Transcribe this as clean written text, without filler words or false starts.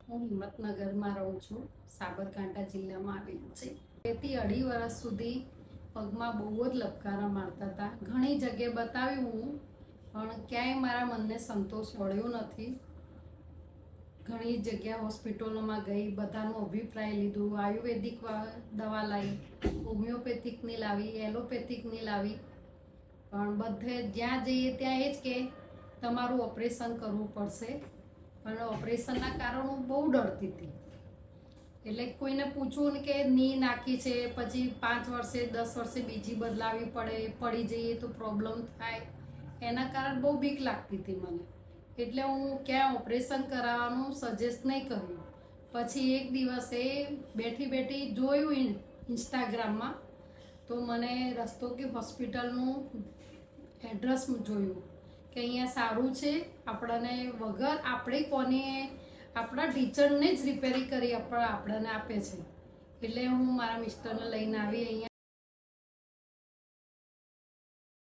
હું હિંમતનગરમાં રહું છું. સાબરકાંઠા જિલ્લામાં આવેલું છે. 2 થી 2.5 વર્ષ સુધી પગમાં બહુ જ લપકારા મારતા હતા. ઘણી જગ્યાએ બતાવ્યું હું, પણ ક્યાંય મારા મનને સંતોષ મળ્યો નથી. ઘણી જગ્યા હોસ્પિટલોમાં ગઈ, બધાનો અભિપ્રાય લીધું, આયુર્વેદિક દવા લાવી, હોમિયોપેથિકની લાવી, એલોપેથિકની લાવી, પણ બધે જ્યાં જઈએ ત્યાં એ જ કે તમારું ઓપરેશન કરવું પડશે. પણ ઓપરેશનના કારણે હું બહુ ડરતી હતી. એટલે કોઈને પૂછવું ને કે ની નાખી છે, પછી 5 વર્ષે 10 વર્ષે બીજી બદલાવી પડે, પડી જઈએ તો પ્રોબ્લેમ થાય, એના કારણે બહુ બીક લાગતી હતી મને. એટલે હું ક્યાં ઓપરેશન કરાવવાનું સજેસ્ટ નહીં કર્યું. પછી એક દિવસે બેઠી જોયું ઇન્સ્ટાગ્રામમાં, તો મને રસ્તોકી હોસ્પિટલનું એડ્રેસ જોયું કે અહીંયા સારું છે, આપણને વગર આપણે કોને આપણા ટીચરને જ રિપેરી કરી આપણને આપે છે. એટલે હું મારા મિસ્ટરને લઈને આવી અહીંયા.